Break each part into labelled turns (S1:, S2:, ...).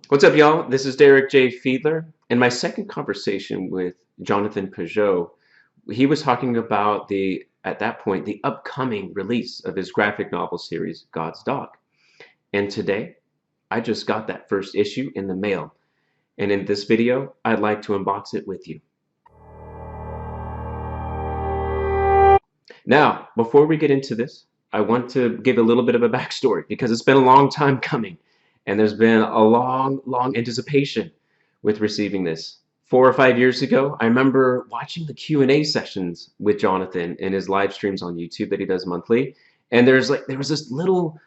S1: What's up, y'all? This is Derek J. Fiedler. In my second conversation with Jonathan Pageau, he was talking about at that point, the upcoming release of his graphic novel series, God's Dog. And today, I just got that first issue in the mail. And in this video, I'd like to unbox it with you. Now, before we get into this, I want to give a little bit of a backstory because it's been a long time coming and there's been a long anticipation with receiving this. 4 or 5 years ago, I remember watching the Q&A sessions with Jonathan in his live streams on YouTube that he does monthly, and there was this little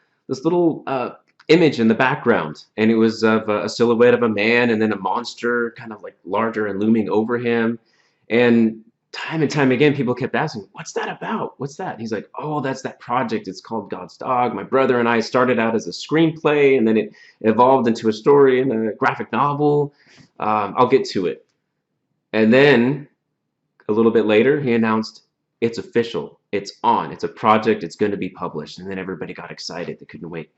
S1: image in the background, and it was of a silhouette of a man and then a monster kind of like larger and looming over him. And time and time again, people kept asking, "What's that about? What's that?" And he's like, "Oh, that's that project. It's called God's Dog. My brother and I started out as a screenplay, and then it evolved into a story and a graphic novel. I'll get to it." And then a little bit later, he announced, "It's official. It's on. It's a project. It's going to be published." And then everybody got excited. They couldn't wait.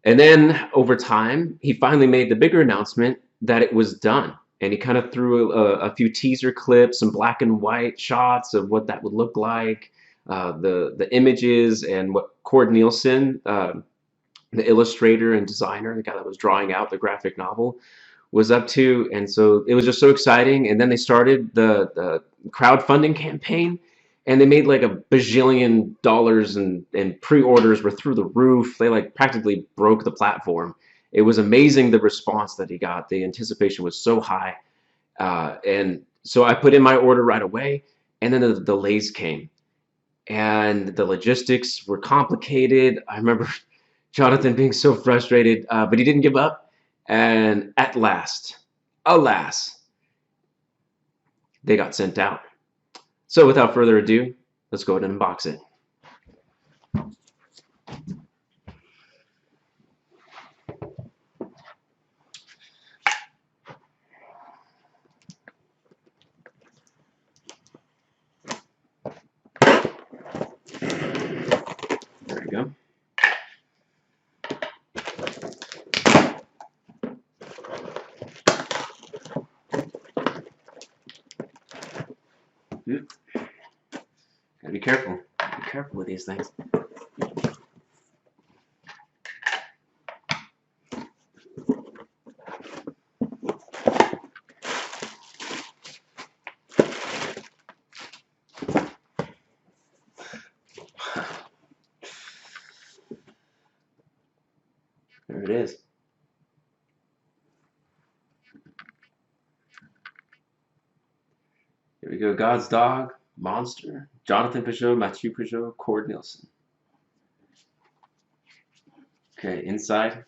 S1: And then over time, he finally made the bigger announcement that it was done. And he kind of threw a few teaser clips, some black and white shots of what that would look like, the images, and what Cord Nielsen, the illustrator and designer, the guy that was drawing out the graphic novel, was up to. And so it was just so exciting. And then they started the crowdfunding campaign, and they made like $1 bajillion, and pre-orders were through the roof. They like practically broke the platform. It was amazing the response that he got. The anticipation was so high. And so I put in my order right away, and then the delays came, and the logistics were complicated. I remember Jonathan being so frustrated, but he didn't give up. And at last, alas, they got sent out. So without further ado, let's go ahead and unbox it. There we go. Gotta be careful. Be careful with these things. There it is. Here we go. God's Dog, Monster, Jonathan Pageau, Matthieu Pageau, Cord Nielsen. Okay, inside,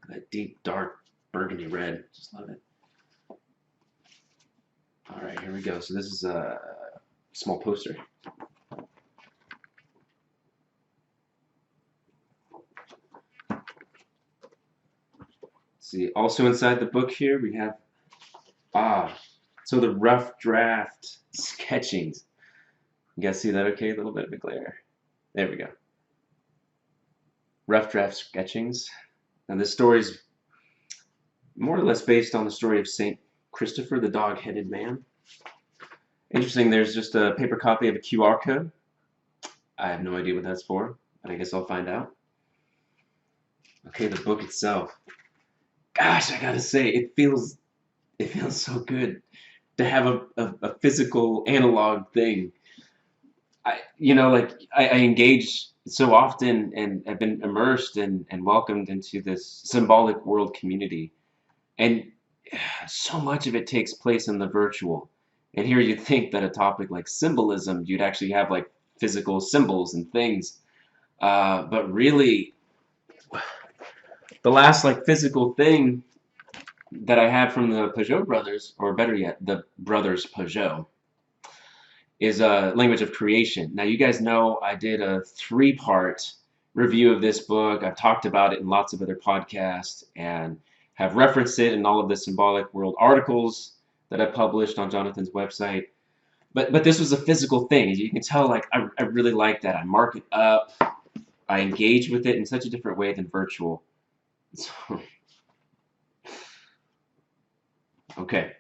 S1: that deep, dark burgundy red. Just love it. All right, here we go. So this is a small poster. See, also inside the book here we have so the rough draft sketchings. You guys see that okay? A little bit of a glare. There we go. Rough draft sketchings. And this story's more or less based on the story of Saint Christopher, the dog-headed man. Interesting, there's just a paper copy of a QR code. I have no idea what that's for, but I guess I'll find out. Okay, the book itself. Gosh, I gotta say, it feels so good to have a physical analog thing. I engage so often and have been immersed and welcomed into this symbolic world community, and so much of it takes place in the virtual. And here you'd think that a topic like symbolism, you'd actually have like physical symbols and things, but really, the last like physical thing that I had from the Pageau brothers, or better yet, the brothers Pageau, is a language of creation. Now, you guys know I did a 3-part review of this book. I've talked about it in lots of other podcasts and have referenced it in all of the Symbolic World articles that I published on Jonathan's website. But this was a physical thing. As you can tell, like I really like that. I mark it up. I engage with it in such a different way than virtual. So Okay,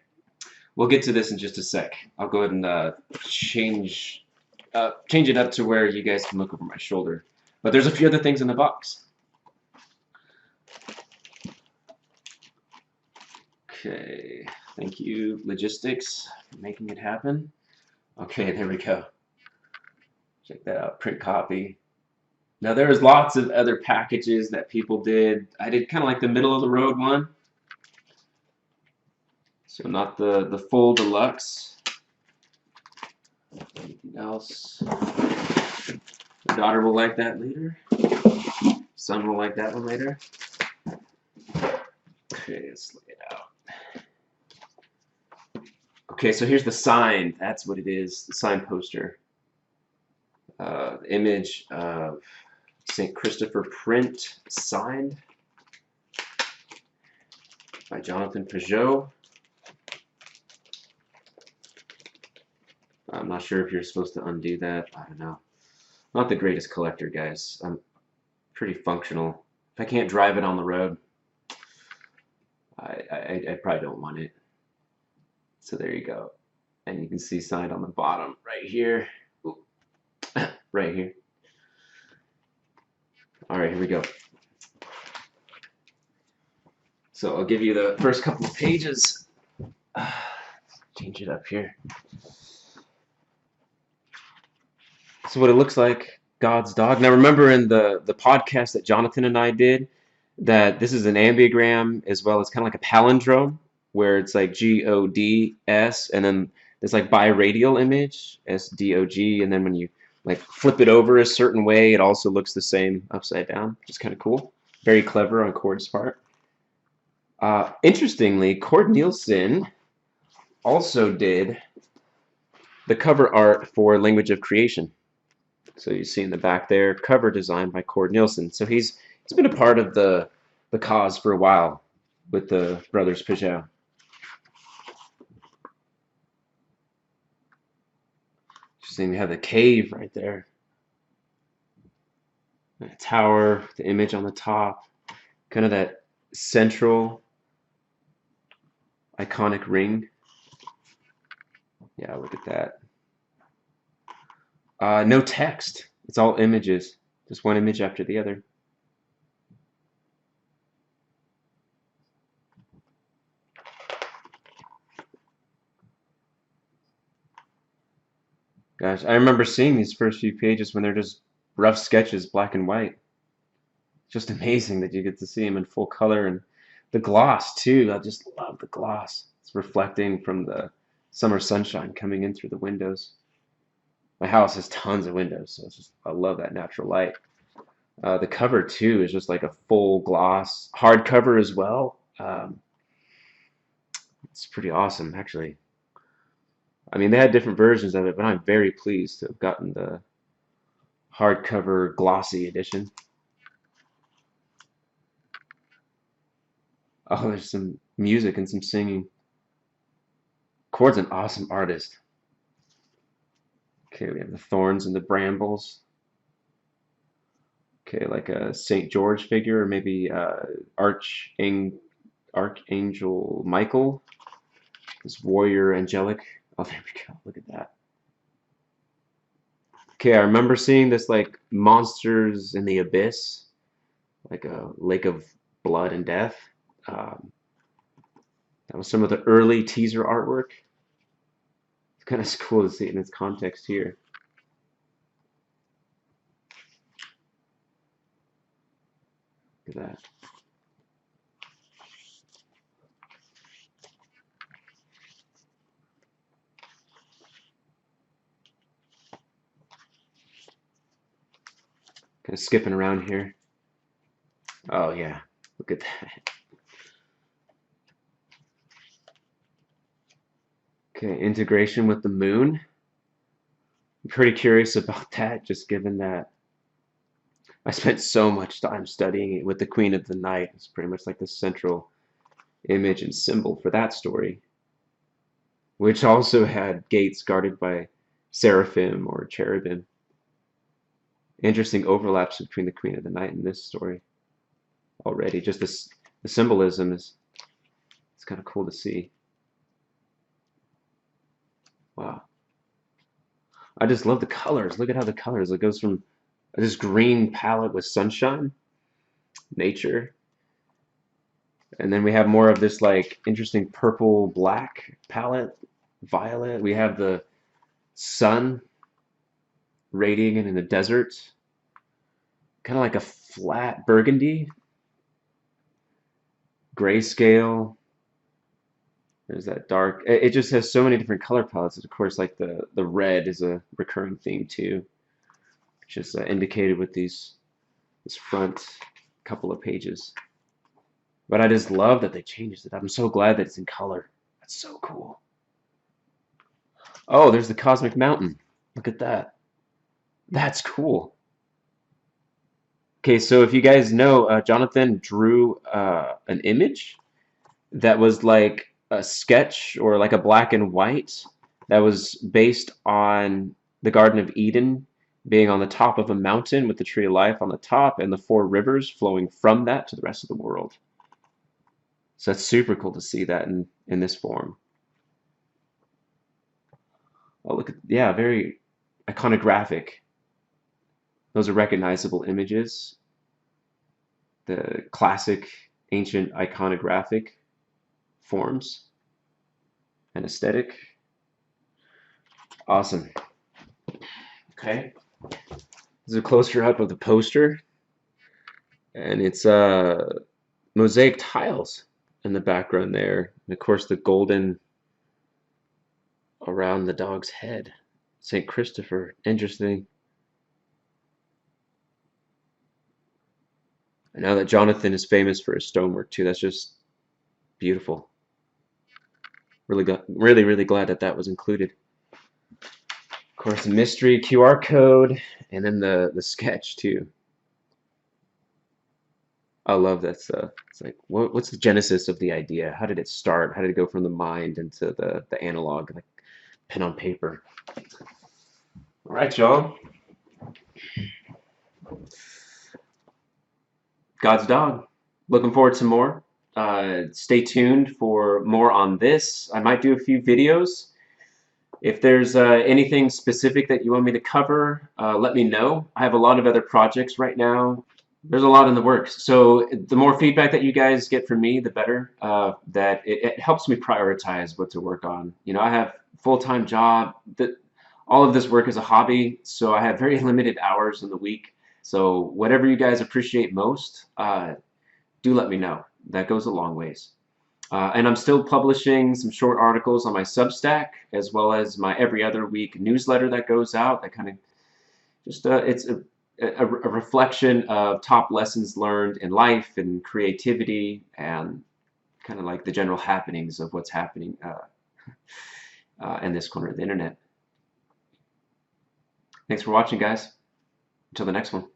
S1: we'll get to this in just a sec. I'll go ahead and change it up to where you guys can look over my shoulder. But there's a few other things in the box. Okay, thank you, logistics, for making it happen. Okay, there we go. Check that out, print copy. Now there's lots of other packages that people did. I did kind of like the middle of the road one. So not the full deluxe. Anything else? The daughter will like that later. Son will like that one later. Okay, let's lay it out. Okay, so here's the sign. That's what it is, the sign poster. The image of St. Christopher print signed by Jonathan Pageau. I'm not sure if you're supposed to undo that. I don't know. Not the greatest collector, guys. I'm pretty functional. If I can't drive it on the road, I probably don't want it. So there you go. And you can see signed on the bottom right here. Ooh. Right here. All right, here we go. So I'll give you the first couple of pages. Change it up here. So what it looks like, God's dog. Now remember in the podcast that Jonathan and I did, that this is an ambiogram as well as kind of like a palindrome, where it's like G-O-D-S, and then there's like biradial image, S-D-O-G, and then when you like flip it over a certain way, it also looks the same upside down, which is kind of cool. Very clever on Cord's part. Interestingly, Cord Nielsen also did the cover art for Language of Creation. So you see in the back there, cover design by Cord Nielsen. So he's been a part of the cause for a while with the brothers Pageau. Interesting, we have the cave right there. And a tower, the image on the top, kind of that central iconic ring. Yeah, look at that. No text. It's all images. Just one image after the other. Gosh, I remember seeing these first few pages when they're just rough sketches, black and white. Just amazing that you get to see them in full color, and the gloss too. I just love the gloss. It's reflecting from the summer sunshine coming in through the windows. My house has tons of windows, so it's just, I love that natural light. The cover too is just like a full gloss hardcover as well. It's pretty awesome, actually. I mean, they had different versions of it, but I'm very pleased to have gotten the hardcover glossy edition. Oh, there's some music and some singing. Cord's an awesome artist. Okay, we have the thorns and the brambles. Okay, like a St. George figure, or maybe Archangel Michael, this warrior angelic. Oh, there we go. Look at that. Okay, I remember seeing this like monsters in the abyss, like a lake of blood and death. That was some of the early teaser artwork. It's kind of cool to see it in its context here. Look at that. Kind of skipping around here. Oh yeah, look at that. Okay, integration with the moon. I'm pretty curious about that, just given that I spent so much time studying it with the Queen of the Night. It's pretty much like the central image and symbol for that story, which also had gates guarded by seraphim or cherubim. Interesting overlaps between the Queen of the Night and this story already. Just this, the symbolism is, it's kind of cool to see. Wow. I just love the colors. Look at how the colors, it goes from this green palette with sunshine, nature, and then we have more of this like interesting purple black palette, violet. We have the sun radiating in the desert, kind of like a flat burgundy, grayscale. There's that dark. It just has so many different color palettes. Of course, like the red is a recurring theme too, which is indicated with this front couple of pages. But I just love that they changed it. I'm so glad that it's in color. That's so cool. Oh, there's the Cosmic Mountain. Look at that. That's cool. Okay, so if you guys know, Jonathan drew an image that was like a sketch or like a black and white that was based on the Garden of Eden being on the top of a mountain with the tree of life on the top and the four rivers flowing from that to the rest of the world. So that's super cool to see that in this form. Oh, look at, yeah, very iconographic. Those are recognizable images. The classic ancient iconographic forms and aesthetic. Awesome. Okay. This is a closer up of the poster, and it's mosaic tiles in the background there. And of course, the golden around the dog's head. St. Christopher. Interesting. I know that Jonathan is famous for his stonework too. That's just beautiful. Really glad that that was included. Of course, the mystery QR code, and then the sketch too. I love that stuff. It's like, what's the genesis of the idea? How did it start? How did it go from the mind into the analog, like pen on paper? All right, y'all. God's dog. Looking forward to more. Stay tuned for more on this. I might do a few videos. If there's anything specific that you want me to cover, let me know. I have a lot of other projects right now. There's a lot in the works. So the more feedback that you guys get from me, the better. That it helps me prioritize what to work on. You know, I have a full-time job. All of this work is a hobby, so I have very limited hours in the week. So whatever you guys appreciate most, do let me know. That goes a long ways. And I'm still publishing some short articles on my Substack, as well as my every other week newsletter that goes out. That kind of just it's a reflection of top lessons learned in life and creativity, and kind of like the general happenings of what's happening in this corner of the internet. Thanks for watching, guys. Until the next one.